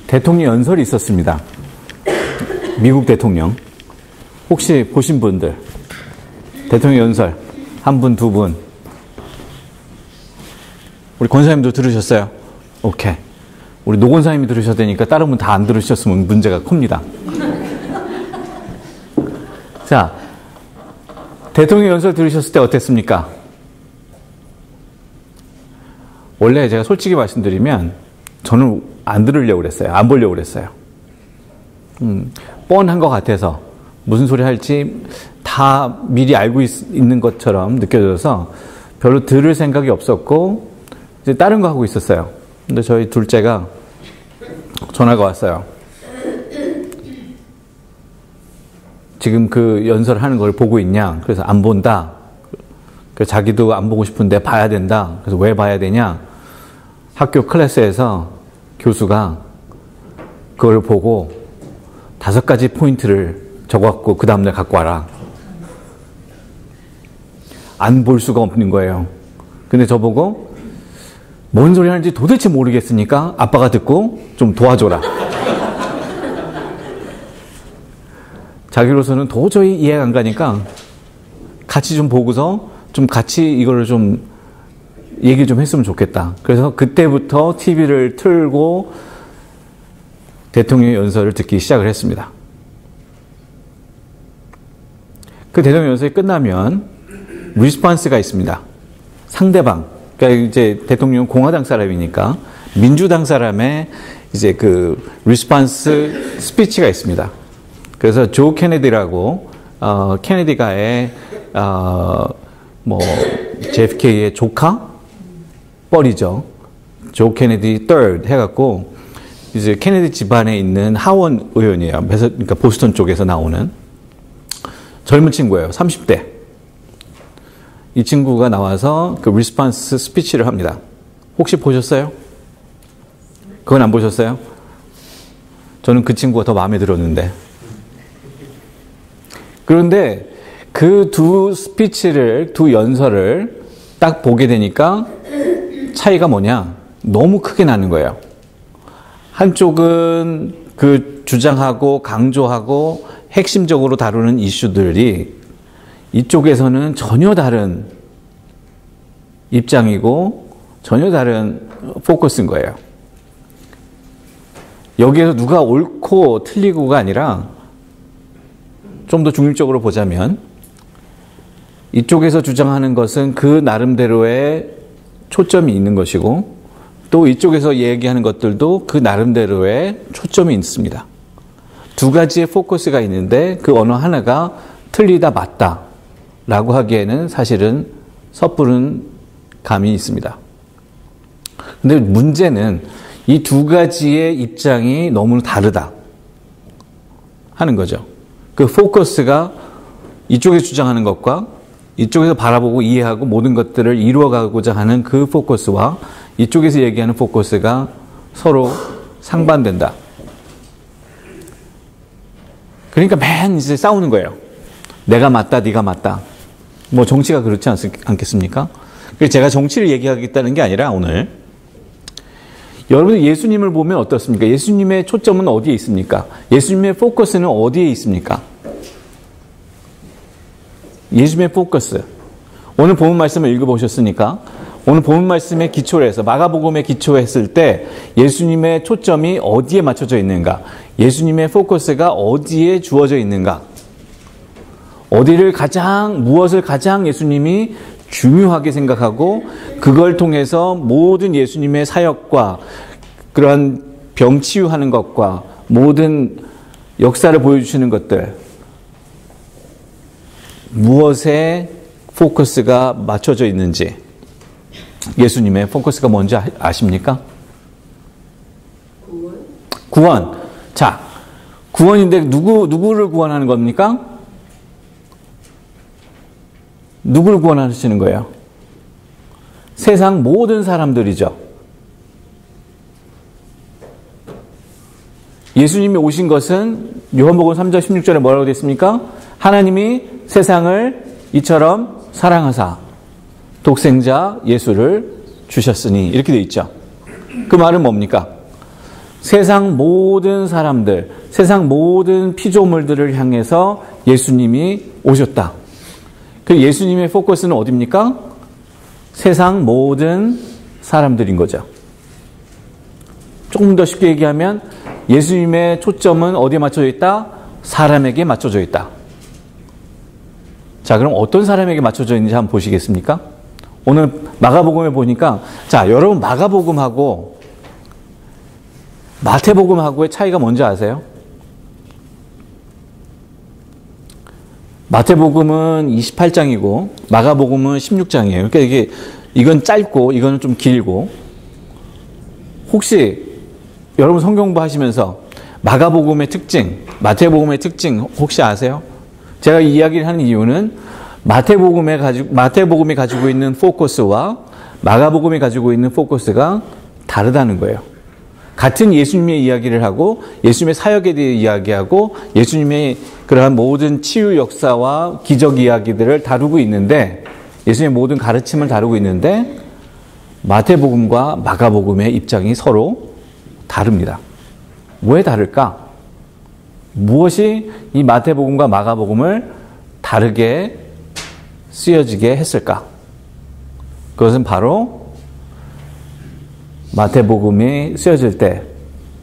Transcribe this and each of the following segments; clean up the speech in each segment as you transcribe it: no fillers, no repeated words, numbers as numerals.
대통령 연설이 있었습니다. 미국 대통령. 혹시 보신 분들? 대통령 연설. 한 분, 두 분. 우리 권사님도 들으셨어요? 오케이. 우리 노 권사님이 들으셔야 되니까 다른 분 다 안 들으셨으면 문제가 큽니다. 자, 대통령 연설 들으셨을 때 어땠습니까? 원래 제가 솔직히 말씀드리면 저는 안 들으려고 그랬어요. 안 보려고 그랬어요. 뻔한 것 같아서 무슨 소리 할지 다 미리 알고 있는 것처럼 느껴져서 별로 들을 생각이 없었고 이제 다른 거 하고 있었어요. 근데 저희 둘째가 전화가 왔어요. 지금 그 연설하는 걸 보고 있냐? 그래서 안 본다. 그래서 자기도 안 보고 싶은데 봐야 된다. 그래서 왜 봐야 되냐? 학교 클래스에서 교수가 그걸 보고 5가지 포인트를 적어갖고 그 다음날 갖고 와라. 안 볼 수가 없는 거예요. 근데 저보고 뭔 소리 하는지 도대체 모르겠으니까 아빠가 듣고 좀 도와줘라. 자기로서는 도저히 이해가 안 가니까 같이 좀 보고서 좀 같이 이거를 좀 얘기 좀 했으면 좋겠다. 그래서 그때부터 TV를 틀고 대통령 연설을 듣기 시작을 했습니다. 그 대통령 연설이 끝나면 리스폰스가 있습니다. 상대방. 그러니까 이제 대통령 공화당 사람이니까 민주당 사람의 이제 그 리스폰스 스피치가 있습니다. 그래서 조 케네디라고 케네디가의 JFK의 조카 뻘이죠. 조 케네디 3rd 해갖고 이제 케네디 집안에 있는 하원 의원이에요. 그러니까 보스턴 쪽에서 나오는 젊은 친구예요. 30대. 이 친구가 나와서 그 리스폰스 스피치를 합니다. 혹시 보셨어요? 그건 안 보셨어요? 저는 그 친구가 더 마음에 들었는데. 그런데 그 두 스피치를, 두 연설을 딱 보게 되니까 차이가 뭐냐? 너무 크게 나는 거예요. 한쪽은 그 주장하고 강조하고 핵심적으로 다루는 이슈들이 이쪽에서는 전혀 다른 입장이고 전혀 다른 포커스인 거예요. 여기에서 누가 옳고 틀리고가 아니라 좀 더 중립적으로 보자면 이쪽에서 주장하는 것은 그 나름대로의 초점이 있는 것이고 또 이쪽에서 얘기하는 것들도 그 나름대로의 초점이 있습니다. 두 가지의 포커스가 있는데 그 어느 하나가 틀리다 맞다 라고 하기에는 사실은 섣부른 감이 있습니다. 근데 문제는 이 두 가지의 입장이 너무 다르다 하는 거죠. 그 포커스가 이쪽에서 주장하는 것과 이쪽에서 바라보고 이해하고 모든 것들을 이루어가고자 하는 그 포커스와 이쪽에서 얘기하는 포커스가 서로 상반된다. 그러니까 맨 이제 싸우는 거예요. 내가 맞다, 네가 맞다. 뭐 정치가 그렇지 않겠습니까? 그래서 제가 정치를 얘기하겠다는 게 아니라 오늘 여러분 예수님을 보면 어떻습니까? 예수님의 초점은 어디에 있습니까? 예수님의 포커스는 어디에 있습니까? 예수님의 포커스. 오늘 본문 말씀을 읽어보셨으니까 오늘 본문 말씀에 기초를 해서 마가복음에 기초했을 때 예수님의 초점이 어디에 맞춰져 있는가? 예수님의 포커스가 어디에 주어져 있는가? 무엇을 가장 예수님이 중요하게 생각하고 그걸 통해서 모든 예수님의 사역과 그러한 병치유하는 것과 모든 역사를 보여주시는 것들 무엇에 포커스가 맞춰져 있는지 예수님의 포커스가 뭔지 아십니까? 구원. 자, 구원인데 누구를 구원하는 겁니까? 누구를 구원하시는 거예요? 세상 모든 사람들이죠. 예수님이 오신 것은 요한복음 3장 16절에 뭐라고 되어 있습니까? 하나님이 세상을 이처럼 사랑하사 독생자 예수를 주셨으니 이렇게 되어 있죠. 그 말은 뭡니까? 세상 모든 사람들, 세상 모든 피조물들을 향해서 예수님이 오셨다. 그 예수님의 포커스는 어디입니까? 세상 모든 사람들인 거죠. 조금 더 쉽게 얘기하면 예수님의 초점은 어디에 맞춰져 있다? 사람에게 맞춰져 있다. 자, 그럼 어떤 사람에게 맞춰져 있는지 한번 보시겠습니까? 오늘 마가복음에 보니까, 자, 여러분 마가복음하고 마태복음하고의 차이가 뭔지 아세요? 마태복음은 28장이고 마가복음은 16장이에요. 그러니까 이건 짧고 이거는 좀 길고. 혹시 여러분 성경 공부하시면서 마가복음의 특징, 마태복음의 특징 혹시 아세요? 제가 이 이야기를 하는 이유는 마태복음이 가지고 있는 포커스와 마가복음이 가지고 있는 포커스가 다르다는 거예요. 같은 예수님의 이야기를 하고 예수님의 사역에 대해 이야기하고 예수님의 그러한 모든 치유 역사와 기적 이야기들을 다루고 있는데, 예수님의 모든 가르침을 다루고 있는데 마태복음과 마가복음의 입장이 서로 다릅니다. 왜 다를까? 무엇이 이 마태복음과 마가복음을 다르게 쓰여지게 했을까? 그것은 바로 마태복음이 쓰여질 때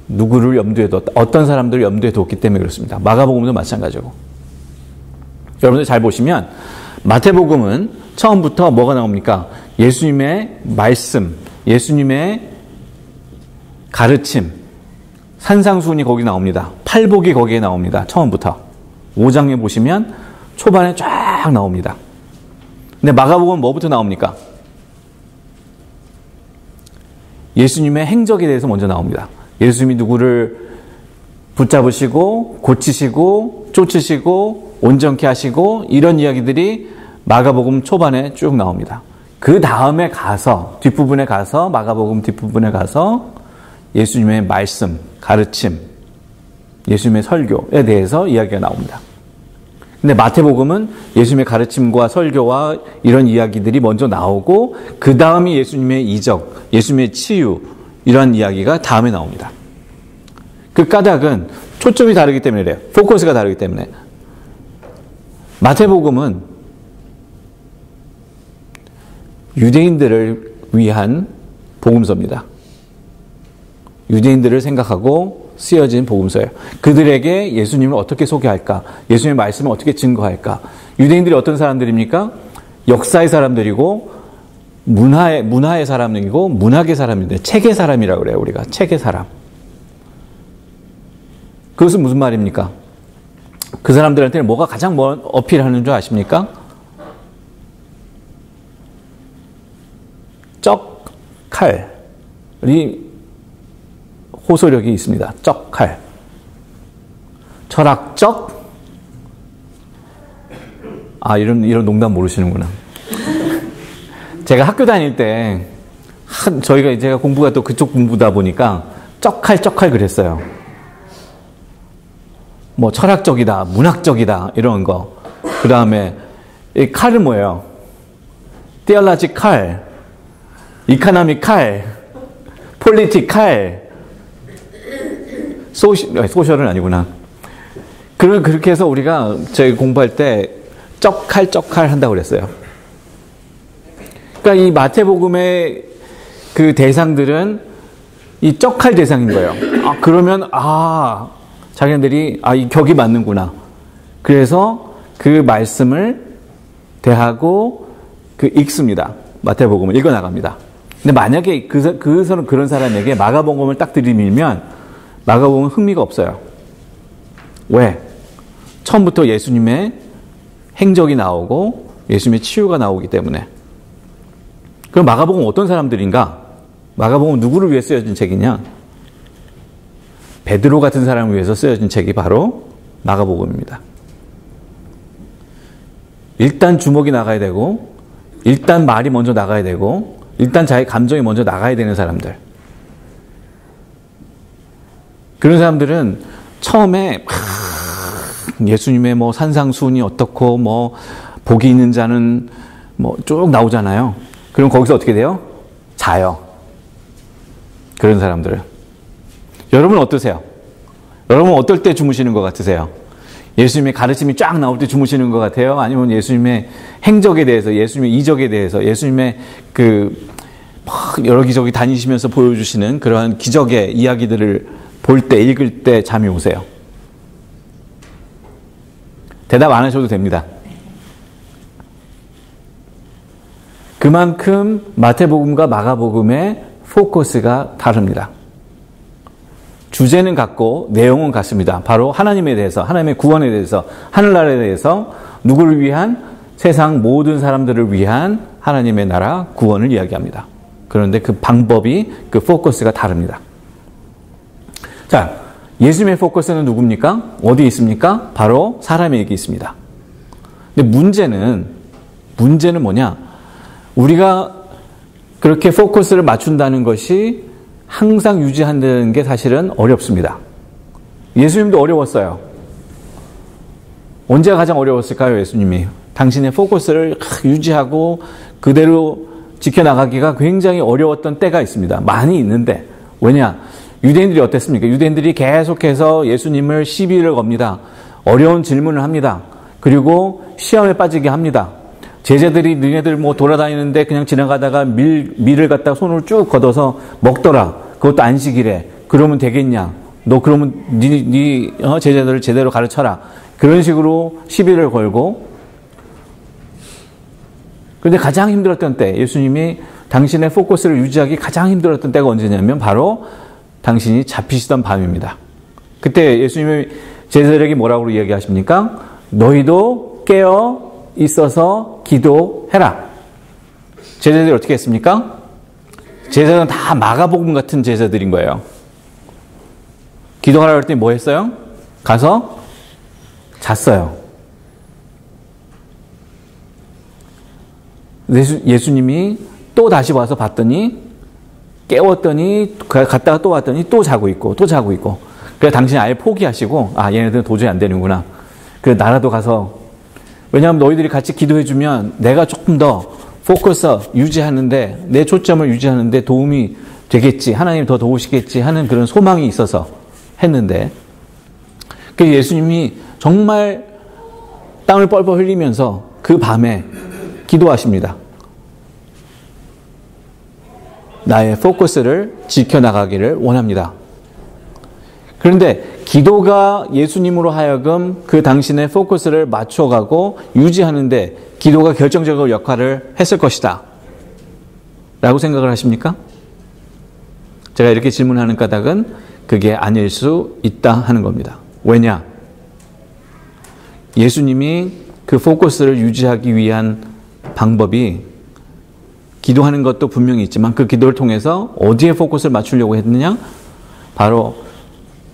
누구를 염두에 뒀다, 어떤 사람들을 염두에 뒀기 때문에 그렇습니다. 마가복음도 마찬가지고. 여러분들 잘 보시면 마태복음은 처음부터 뭐가 나옵니까? 예수님의 말씀, 예수님의 가르침, 산상수훈이 거기 나옵니다. 팔복이 거기에 나옵니다. 처음부터. 5장에 보시면 초반에 쫙 나옵니다. 근데 마가복음은 뭐부터 나옵니까? 예수님의 행적에 대해서 먼저 나옵니다. 예수님이 누구를 붙잡으시고 고치시고 쫓으시고 온전케 하시고 이런 이야기들이 마가복음 초반에 쭉 나옵니다. 그 다음에 가서 뒷부분에 가서 마가복음 뒷부분에 가서 예수님의 말씀, 가르침, 예수님의 설교에 대해서 이야기가 나옵니다. 근데 마태복음은 예수님의 가르침과 설교와 이런 이야기들이 먼저 나오고 그 다음이 예수님의 이적, 예수님의 치유 이런 이야기가 다음에 나옵니다. 그 까닭은 초점이 다르기 때문에 그래요. 포커스가 다르기 때문에. 마태복음은 유대인들을 위한 복음서입니다. 유대인들을 생각하고 쓰여진 복음서예요. 그들에게 예수님을 어떻게 소개할까? 예수님의 말씀을 어떻게 증거할까? 유대인들이 어떤 사람들입니까? 역사의 사람들이고 문화의 사람이고 문학의 사람인데 책의 사람이라고 그래요. 우리가 책의 사람. 그것은 무슨 말입니까? 그 사람들한테는 뭐가 가장 어필하는 줄 아십니까? 쩍, 칼이 호소력이 있습니다. 쩍, 칼. 철학적? 아, 이런 농담 모르시는구나. 제가 학교 다닐 때, 제가 공부가 또 그쪽 공부다 보니까, 쩍칼 그랬어요. 뭐, 철학적이다, 문학적이다, 이런 거. 그 다음에, 이 칼은 뭐예요? theology 칼, economic 칼, politics 칼, 소셜은 아니구나. 그렇게 해서 우리가 저희 공부할 때 쩍칼 한다고 그랬어요. 그러니까 이 마태복음의 그 대상들은 이 쩍칼 대상인 거예요. 그러면 자기네들이 이 격이 맞는구나. 그래서 그 말씀을 대하고 읽습니다. 마태복음을 읽어나갑니다. 근데 만약에 그런 사람에게 마가복음을 딱 들이밀면 마가복음은 흥미가 없어요. 왜? 처음부터 예수님의 행적이 나오고 예수님의 치유가 나오기 때문에. 그럼 마가복음은 어떤 사람들인가? 마가복음은 누구를 위해 쓰여진 책이냐? 베드로 같은 사람을 위해서 쓰여진 책이 바로 마가복음입니다. 일단 주목이 나가야 되고, 일단 말이 먼저 나가야 되고, 일단 자기 감정이 먼저 나가야 되는 사람들. 그런 사람들은 처음에 예수님의 산상수훈이 어떻고 복이 있는 자는 쭉 나오잖아요. 그럼 거기서 어떻게 돼요? 자요. 그런 사람들은. 여러분 어떠세요? 여러분 어떨 때 주무시는 것 같으세요? 예수님의 가르침이 쫙 나올 때 주무시는 것 같아요? 아니면 예수님의 행적에 대해서, 예수님의 이적에 대해서, 예수님의 막 여기저기 다니시면서 보여주시는 그러한 기적의 이야기들을 볼 때, 읽을 때 잠이 오세요? 대답 안 하셔도 됩니다. 그만큼 마태복음과 마가복음의 포커스가 다릅니다. 주제는 같고 내용은 같습니다. 바로 하나님에 대해서, 하나님의 구원에 대해서, 하늘나라에 대해서, 누구를 위한? 세상 모든 사람들을 위한 하나님의 나라 구원을 이야기합니다. 그런데 그 방법이, 그 포커스가 다릅니다. 자, 예수님의 포커스는 누굽니까? 어디에 있습니까? 바로 사람에게 있습니다. 근데 문제는 뭐냐? 우리가 그렇게 포커스를 맞춘다는 것이 항상 유지한다는 게 사실은 어렵습니다. 예수님도 어려웠어요. 언제가 가장 어려웠을까요, 예수님이? 당신의 포커스를 유지하고 그대로 지켜나가기가 굉장히 어려웠던 때가 있습니다. 많이 있는데. 왜냐? 유대인들이 어땠습니까? 유대인들이 계속해서 예수님을 시비를 겁니다. 어려운 질문을 합니다. 그리고 시험에 빠지게 합니다. 제자들이 너네들 뭐 돌아다니는데 그냥 지나가다가 밀을 갖다가 손으로 쭉 걷어서 먹더라. 그것도 안식일에. 그러면 되겠냐? 너 그러면 네 제자들을 제대로 가르쳐라. 그런 식으로 시비를 걸고. 그런데 가장 힘들었던 때, 예수님이 당신의 포커스를 유지하기 가장 힘들었던 때가 언제냐면 바로 당신이 잡히시던 밤입니다. 그때 예수님이 제자들에게 뭐라고 이야기하십니까? 너희도 깨어 있어서 기도해라. 제자들이 어떻게 했습니까? 제자들은 다 마가복음 같은 제자들인 거예요. 기도하라 그랬더니 뭐 했어요? 가서 잤어요. 예수님이 또 다시 와서 봤더니 깨웠더니 갔다가 또 왔더니 또 자고 있고 또 자고 있고. 그래서 당신이 아예 포기하시고 얘네들은 도저히 안 되는구나. 그래서 나라도 가서, 왜냐하면 너희들이 같이 기도해주면 내가 조금 더 포커스 유지하는데, 내 초점을 유지하는데 도움이 되겠지, 하나님 더 도우시겠지 하는 그런 소망이 있어서 했는데, 그래서 예수님이 정말 땀을 뻘뻘 흘리면서 그 밤에 기도하십니다. 나의 포커스를 지켜나가기를 원합니다. 그런데 기도가 예수님으로 하여금 그 당신의 포커스를 맞춰가고 유지하는데 기도가 결정적인 역할을 했을 것이다 라고 생각을 하십니까? 제가 이렇게 질문하는 까닭은 그게 아닐 수 있다 하는 겁니다. 왜냐? 예수님이 그 포커스를 유지하기 위한 방법이 기도하는 것도 분명히 있지만 그 기도를 통해서 어디에 포커스를 맞추려고 했느냐? 바로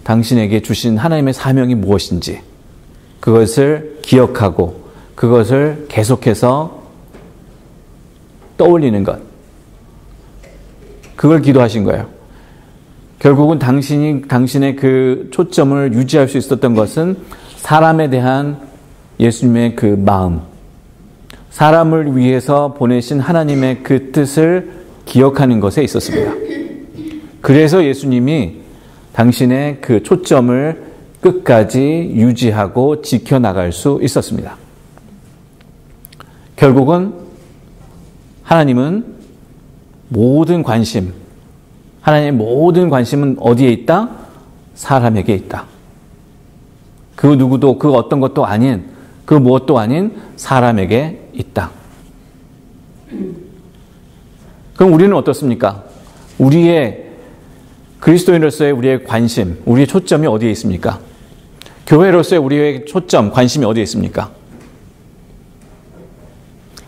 당신에게 주신 하나님의 사명이 무엇인지 그것을 기억하고 그것을 계속해서 떠올리는 것. 그걸 기도하신 거예요. 결국은 당신의 그 초점을 유지할 수 있었던 것은 사람에 대한 예수님의 그 마음, 사람을 위해서 보내신 하나님의 그 뜻을 기억하는 것에 있었습니다. 그래서 예수님이 당신의 그 초점을 끝까지 유지하고 지켜나갈 수 있었습니다. 결국은 하나님은 모든 관심, 하나님의 모든 관심은 어디에 있다? 사람에게 있다. 그 누구도 그 어떤 것도 아닌 그 무엇도 아닌 사람에게 있다. 그럼 우리는 어떻습니까? 우리의 그리스도인으로서의 우리의 관심, 우리의 초점이 어디에 있습니까? 교회로서의 우리의 초점, 관심이 어디에 있습니까?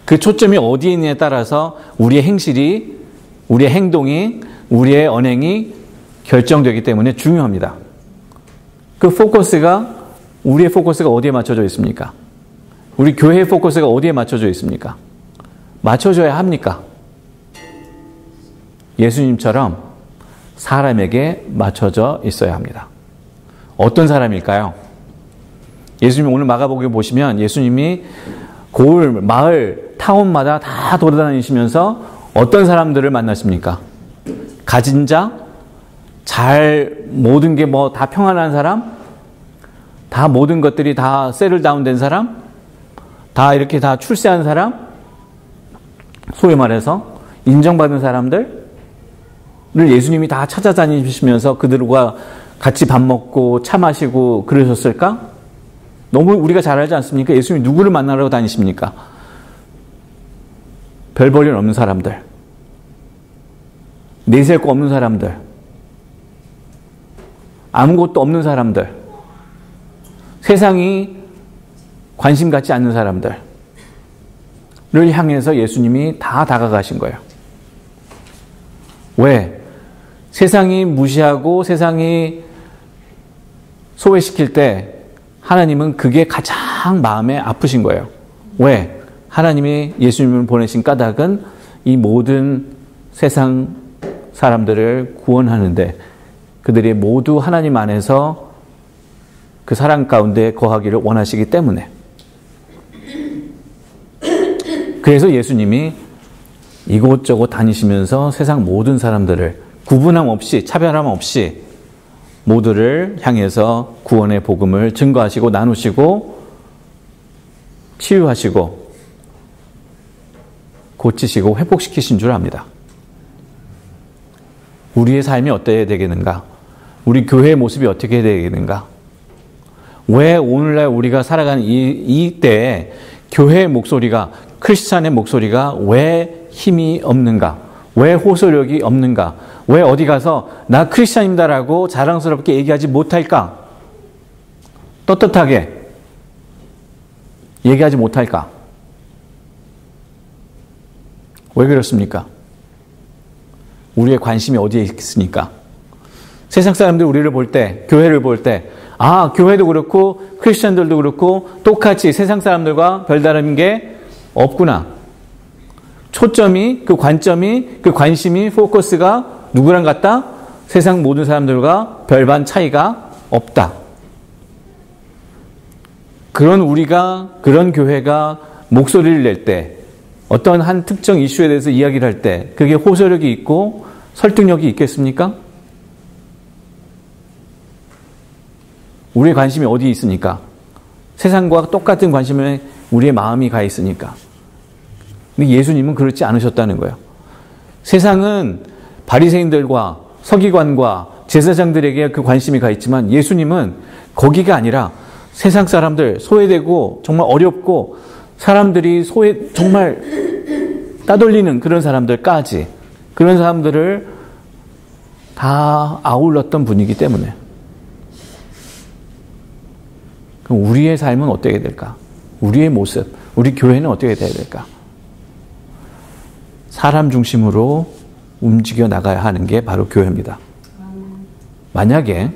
그 초점이 어디에 있느냐에 따라서 우리의 행실이, 우리의 행동이, 우리의 언행이 결정되기 때문에 중요합니다. 그 포커스가, 우리의 포커스가 어디에 맞춰져 있습니까? 우리 교회의 포커스가 어디에 맞춰져 있습니까? 맞춰져야 합니까? 예수님처럼 사람에게 맞춰져 있어야 합니다. 어떤 사람일까요? 예수님이 오늘 마가복음에 보시면 예수님이 고을, 마을, 타운마다 다 돌아다니시면서 어떤 사람들을 만나십니까? 가진 자, 모든 게 뭐 다 평안한 사람, 다 모든 것들이 다 세틀 다운된 사람, 다 이렇게 다 출세한 사람, 소위 말해서 인정받은 사람들을 예수님이 다 찾아다니시면서 그들과 같이 밥 먹고 차 마시고 그러셨을까? 너무 우리가 잘 알지 않습니까? 예수님이 누구를 만나러 다니십니까? 별 볼 일 없는 사람들, 내세울 거 없는 사람들, 아무것도 없는 사람들, 세상이 관심 갖지 않는 사람들을 향해서 예수님이 다 다가가신 거예요. 왜? 세상이 무시하고 세상이 소외시킬 때 하나님은 그게 가장 마음에 아프신 거예요. 왜? 하나님이 예수님을 보내신 까닭은 이 모든 세상 사람들을 구원하는데 그들이 모두 하나님 안에서 그 사랑 가운데 거하기를 원하시기 때문에. 그래서 예수님이 이곳저곳 다니시면서 세상 모든 사람들을 구분함 없이 차별함 없이 모두를 향해서 구원의 복음을 증거하시고 나누시고 치유하시고 고치시고 회복시키신 줄 압니다. 우리의 삶이 어때야 되겠는가? 우리 교회의 모습이 어떻게 되겠는가? 왜 오늘날 우리가 살아가는 이 때에 교회의 목소리가, 크리스찬의 목소리가 왜 힘이 없는가? 왜 호소력이 없는가? 왜 어디 가서 나 크리스찬입니다라고 자랑스럽게 얘기하지 못할까? 떳떳하게 얘기하지 못할까? 왜 그렇습니까? 우리의 관심이 어디에 있습니까? 세상 사람들이 우리를 볼 때, 교회를 볼 때, 아, 교회도 그렇고 크리스천들도 그렇고 똑같이 세상 사람들과 별다른 게 없구나. 초점이, 그 관점이, 그 관심이, 포커스가 누구랑 같다? 세상 모든 사람들과 별반 차이가 없다. 그런 우리가, 그런 교회가 목소리를 낼 때, 어떤 한 특정 이슈에 대해서 이야기를 할 때 그게 호소력이 있고 설득력이 있겠습니까? 우리의 관심이 어디에 있으니까? 세상과 똑같은 관심에 우리의 마음이 가 있으니까. 근데 예수님은 그렇지 않으셨다는 거예요. 세상은 바리새인들과 서기관과 제사장들에게 그 관심이 가 있지만 예수님은 거기가 아니라 세상 사람들, 소외되고 정말 어렵고 사람들이 정말 따돌리는 그런 사람들까지, 그런 사람들을 다 아울렀던 분이기 때문에. 그럼 우리의 삶은 어떻게 될까? 우리의 모습, 우리 교회는 어떻게 돼야 될까? 사람 중심으로 움직여 나가야 하는 게 바로 교회입니다. 만약에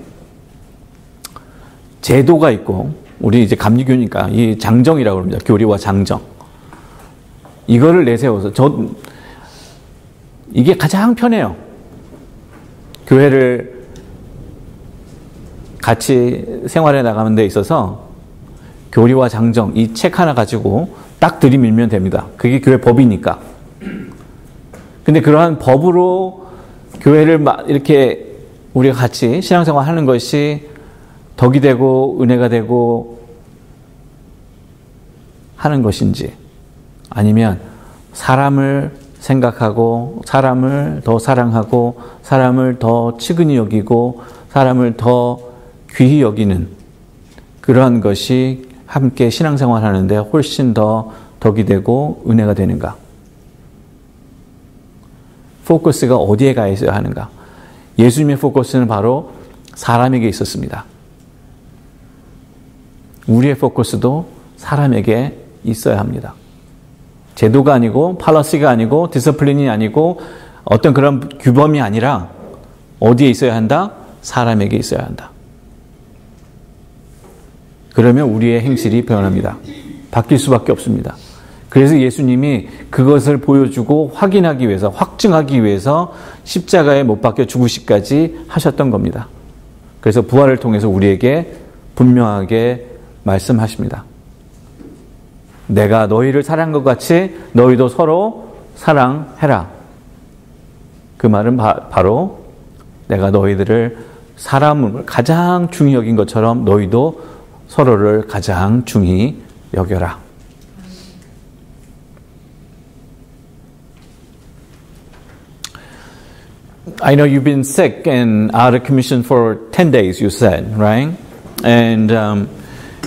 제도가 있고, 우리 이제 감리교니까 이 장정이라고 합니다. 교리와 장정. 이거를 내세워서 이게 가장 편해요. 교회를 같이 생활해 나가는 데 있어서 교리와 장정, 이 책 하나 가지고 딱 들이밀면 됩니다. 그게 교회 법이니까. 근데 그러한 법으로 교회를 이렇게 우리가 같이 신앙생활 하는 것이 덕이 되고 은혜가 되고 하는 것인지, 아니면 사람을 생각하고 사람을 더 사랑하고 사람을 더 측은히 여기고 사람을 더 귀히 여기는 그러한 것이 함께 신앙생활 하는데 훨씬 더 덕이 되고 은혜가 되는가? 포커스가 어디에 가 있어야 하는가? 예수님의 포커스는 바로 사람에게 있었습니다. 우리의 포커스도 사람에게 있어야 합니다. 제도가 아니고 팔러시가 아니고 디스플린이 아니고 어떤 그런 규범이 아니라 어디에 있어야 한다? 사람에게 있어야 한다. 그러면 우리의 행실이 변합니다. 바뀔 수밖에 없습니다. 그래서 예수님이 그것을 보여주고 확인하기 위해서, 확증하기 위해서 십자가에 못 박혀 죽으시기까지 하셨던 겁니다. 그래서 부활을 통해서 우리에게 분명하게 말씀하십니다. 내가 너희를 사랑한 것 같이 너희도 서로 사랑해라. 그 말은 바로 내가 너희들을 사람을 가장 중히 여긴 것처럼 너희도 서로를 가장 중히 여겨라. I know you've been sick and out of commission for 10 days, you said, right? And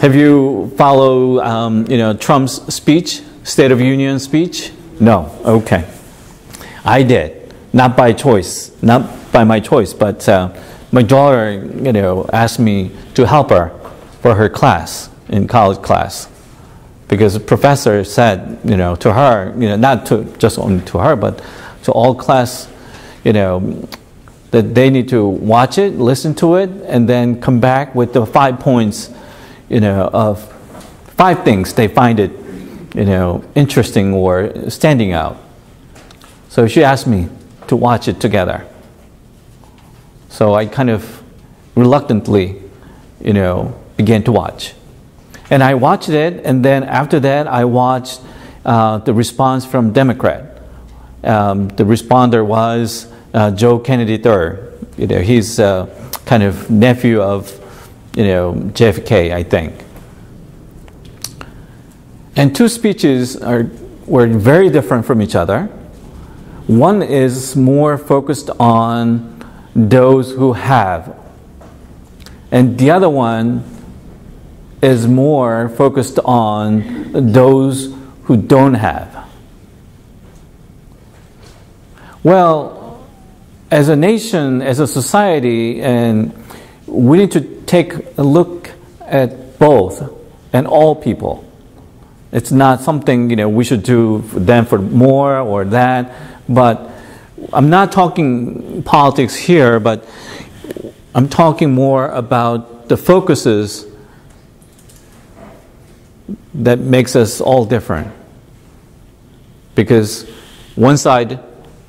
have you followed, Trump's speech, State of Union speech? No. Okay. I did. Not by choice. Not by my choice, but my daughter, asked me to help her for her class, in college class. Because the professor said, to her, not to just only to her, but to all class, that they need to watch it, listen to it, and then come back with the 5 points, of 5 things they find it, interesting or standing out. So she asked me to watch it together. So I kind of reluctantly, began to watch. And I watched it, and then after that I watched the response from Democrat. The responder was Joe Kennedy III. He's kind of nephew of, JFK, I think. And 2 speeches were very different from each other. One is more focused on those who have, and the other one is more focused on those who don't have. Well, as a nation, as a society, and we need to take a look at both and all people. It's not something we should do for them for more or that, but I'm not talking politics here, but I'm talking more about the focuses that makes us all different. Because one side,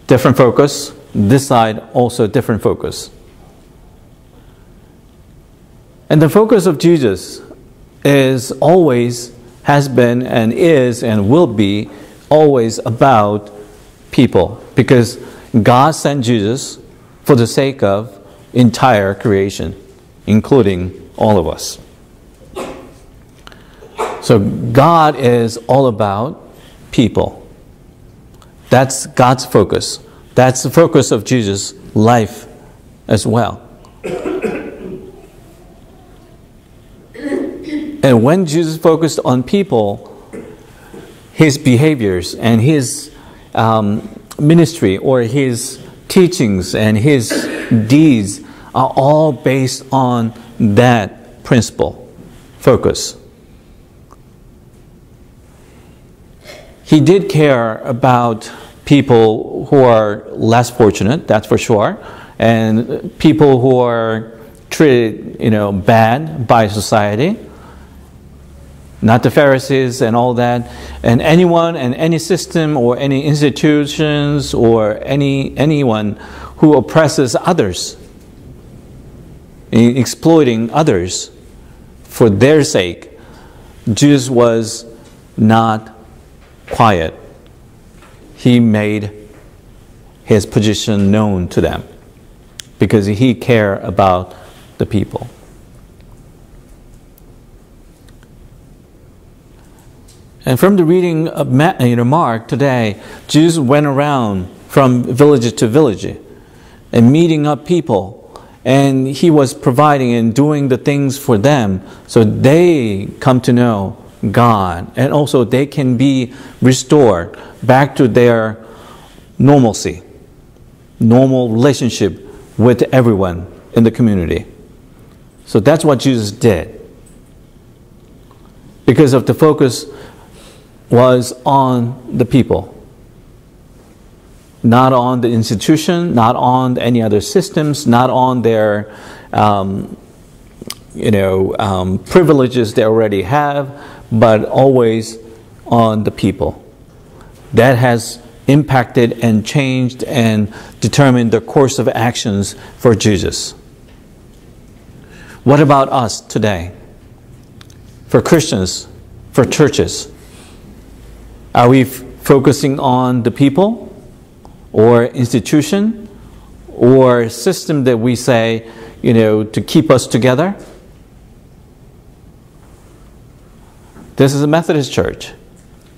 different focus, this side also different focus. And the focus of Jesus is always, has been and is and will be always about people. Because God sent Jesus for the sake of entire creation, including all of us. So God is all about people. That's God's focus. That's the focus of Jesus' life as well. And when Jesus focused on people, his behaviors and his ministry or his teachings and his deeds are all based on that principle, focus. He did care about people who are less fortunate, that's for sure, and people who are treated, bad by society. Not the Pharisees and all that, and anyone and any system or any institutions or anyone who oppresses others, exploiting others for their sake. Jesus was not quiet. He made his position known to them because he cared about the people. And from the reading of Mark today, Jesus went around from village to village and meeting up people. And he was providing and doing the things for them so they come to know God. And also they can be restored back to their normalcy, normal relationship with everyone in the community. So that's what Jesus did. Because of the focus was on the people, not on the institution, not on any other systems, not on their privileges they already have, but always on the people. That has impacted and changed and determined the course of actions for Jesus. What about us today? For Christians, for churches? Are we focusing on the people or institution or system that we say, to keep us together. This is a Methodist church.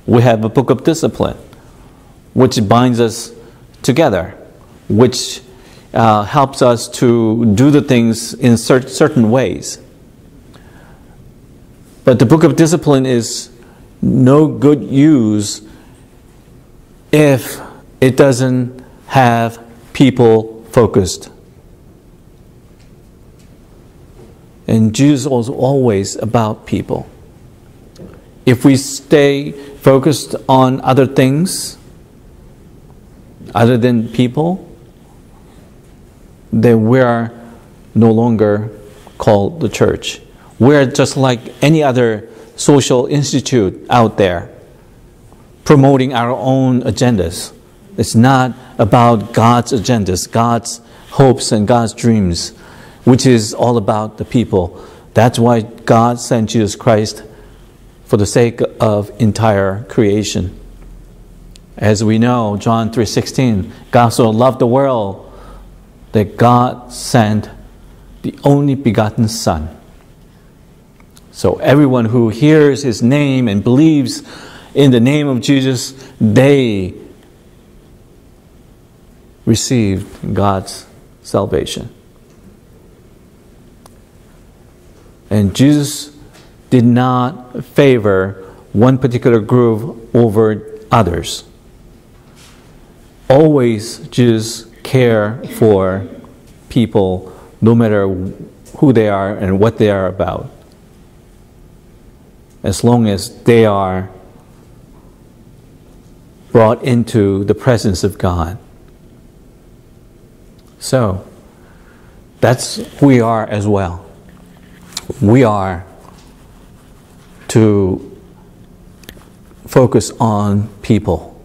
We have a book of discipline, which binds us together, which helps us to do the things in certain ways. But the book of discipline is no good use if it doesn't have people focused. And Jesus was always about people. If we stay focused on other things other than people, then we are no longer called the church. We're just like any other social institute out there, promoting our own agendas. It's not about God's agendas, God's hopes and God's dreams, which is all about the people. That's why God sent Jesus Christ for the sake of entire creation. As we know, John 3:16, God so loved the world that God sent the only begotten Son. So everyone who hears His name and believes in the name of Jesus, they received God's salvation. And Jesus did not favor one particular group over others. Always Jesus cared for people, no matter who they are and what they are about, as long as they are brought into the presence of God. So, that's who we are as well. We are to focus on people.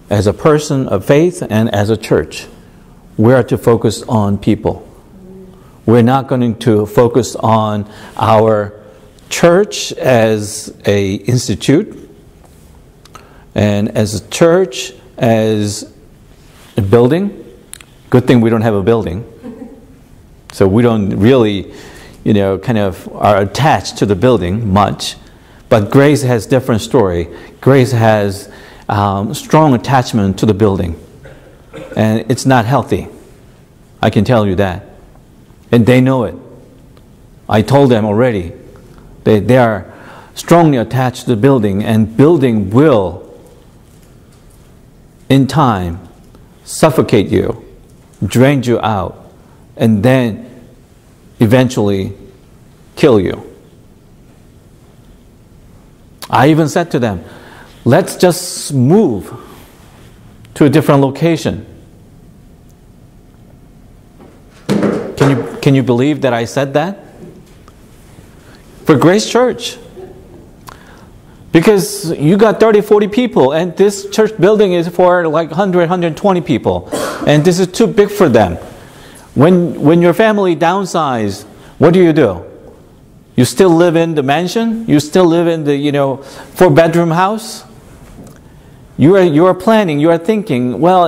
As a person of faith and as a church, we are to focus on people. We're not going to focus on our church as a institute, and as a church as a building. Good thing we don't have a building. So we don't really, kind of are attached to the building much. But Grace has a different story. Grace has strong attachment to the building. And it's not healthy. I can tell you that. And they know it. I told them already. They are strongly attached to the building, and building will, in time, suffocate you, drain you out, and then eventually kill you. I even said to them, let's just move to a different location. Can you believe that I said that? For Grace Church. Because you got 30, 40 people, and this church building is for like 100, 120 people. And this is too big for them. When your family downsizes, what do? You still live in the mansion? You still live in the 4-bedroom house? You are planning, you are thinking, well,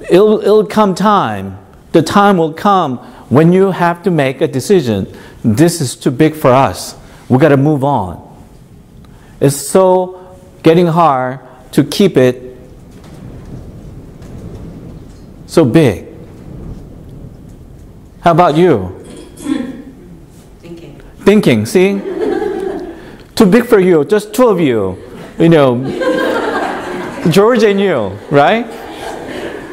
it'll come time. The time will come when you have to make a decision. This is too big for us. We got to move on. It's so getting hard to keep it so big. How about you? Thinking, see? Too big for you, just two of you. George and you, right?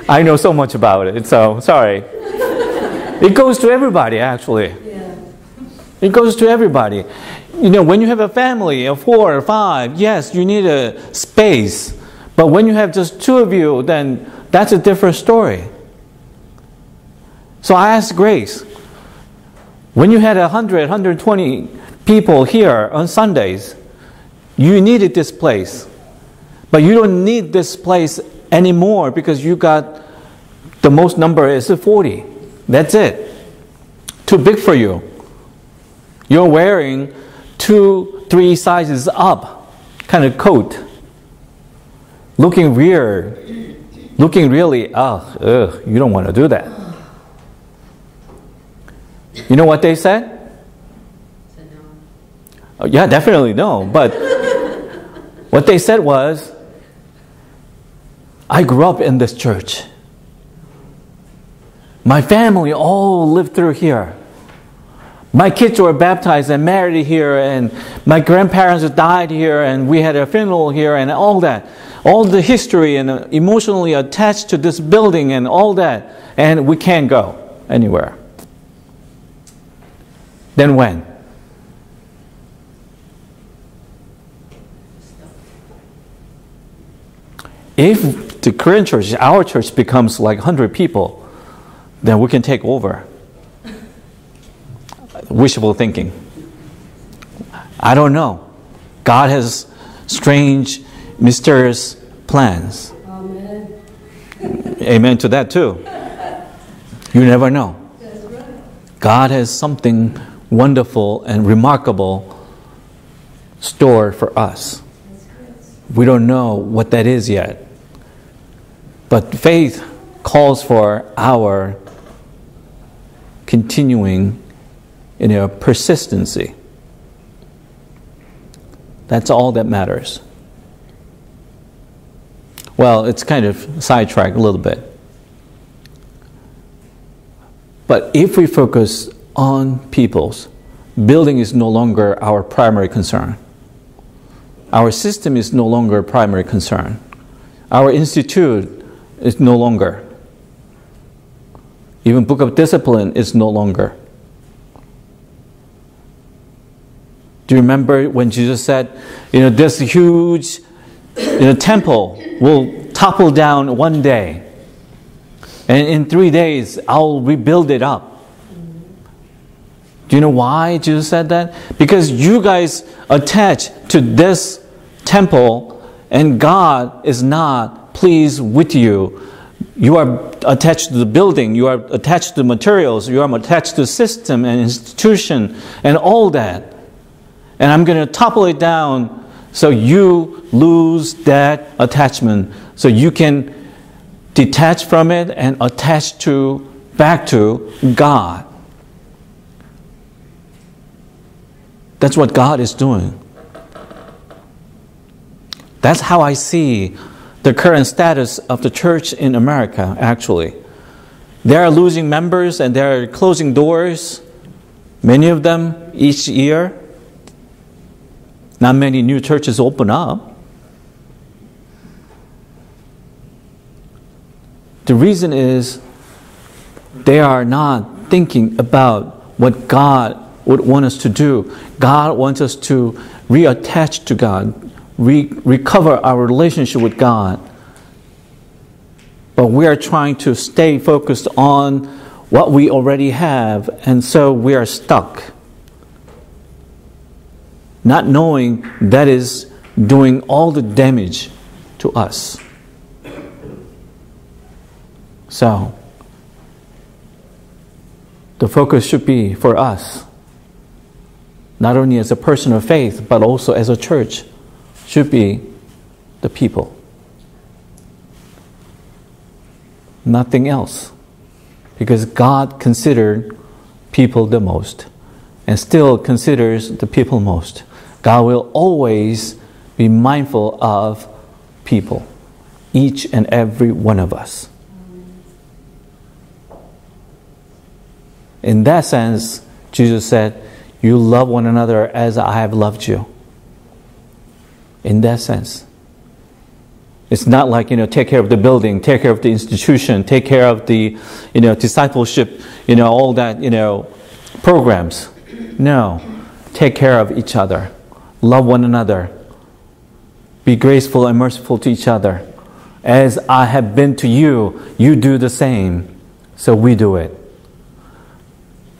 I know so much about it, so sorry. It goes to everybody, actually. Yeah. It goes to everybody. When you have a family of 4 or 5, yes, you need a space. But when you have just two of you, then that's a different story. So I asked Grace, when you had 100, 120 people here on Sundays, you needed this place. But you don't need this place anymore because you got, the most number is 40. That's it. Too big for you. You're wearing 2, 3 sizes up kind of coat. Looking weird. looking really, you don't want to do that. You know what they said? No. Yeah, definitely no. But what they said was, I grew up in this church. My family all lived through here. My kids were baptized and married here, and my grandparents died here, and we had a funeral here, and all that. All the history and emotionally attached to this building and all that. And we can't go anywhere. Then when? If the Korean church, our church, becomes like 100 people, then we can take over. Wishful thinking. I don't know. God has strange, mysterious plans. Amen. Amen to that too. You never know. That's right. God has something wonderful and remarkable stored for us. We don't know what that is yet. But faith calls for our continuing persistency. That's all that matters. Well, it's kind of sidetracked a little bit. But if we focus on peoples, building is no longer our primary concern. Our system is no longer a primary concern. Our institute is no longer. Even Book of Discipline is no longer. Do you remember when Jesus said, this huge temple will topple down one day, and in 3 days I'll rebuild it up? Do you know why Jesus said that? Because you guys attach to this temple, and God is not pleased with you. You are attached to the building, you are attached to the materials, you are attached to the system and institution and all that. And I'm going to topple it down so you lose that attachment, so you can detach from it and attach back to God. That's what God is doing. That's how I see the current status of the church in America, actually. They are losing members and they are closing doors, many of them each year. Not many new churches open up. The reason is they are not thinking about what God would want us to do. God wants us to reattach to God, recover our relationship with God. But we are trying to stay focused on what we already have, and so we are stuck. Not knowing that is doing all the damage to us. So, the focus should be for us, not only as a person of faith, but also as a church, should be the people. Nothing else. Because God considered people the most, and still considers the people most. God will always be mindful of people, each and every one of us. In that sense, Jesus said, you love one another as I have loved you. In that sense. It's not like, take care of the building, take care of the institution, take care of the, discipleship, all that, programs. No. Take care of each other. Love one another. Be graceful and merciful to each other. As I have been to you, you do the same. So we do it.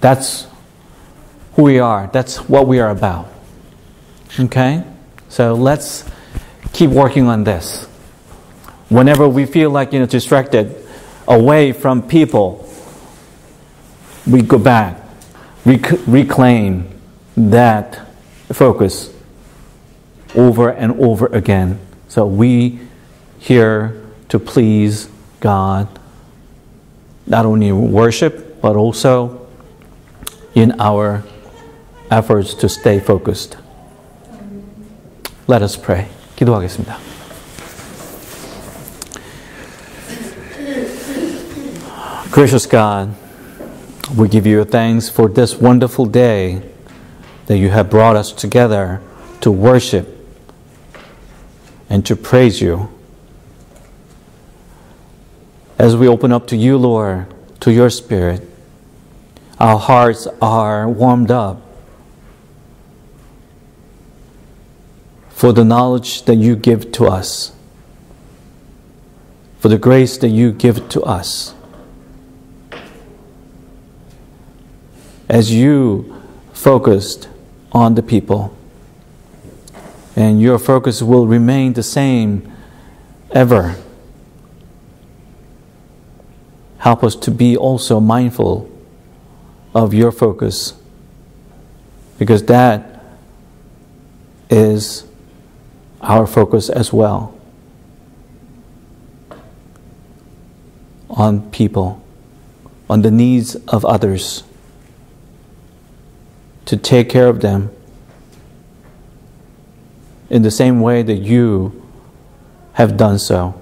That's who we are. That's what we are about. Okay? So let's keep working on this. Whenever we feel like, distracted, away from people, we go back, reclaim that focus over and over again. So we here to please God, not only in worship, but also in our efforts to stay focused. Let us pray. 기도하겠습니다. Gracious God, we give you thanks for this wonderful day that you have brought us together to worship and to praise you. As we open up to you, Lord, to your Spirit, our hearts are warmed up for the knowledge that you give to us, for the grace that you give to us. As you focused on the people, and your focus will remain the same ever. Help us to be also mindful of your focus, because that is our focus as well, on people, on the needs of others, to take care of them in the same way that you have done so.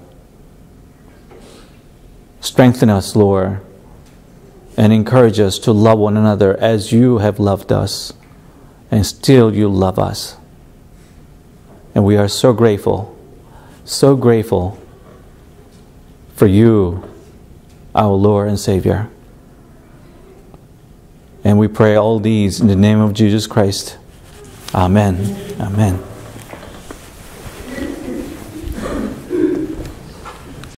Strengthen us, Lord, and encourage us to love one another as you have loved us, and still you love us. And we are so grateful for you, our Lord and Savior. And we pray all these in the name of Jesus Christ. Amen. Amen.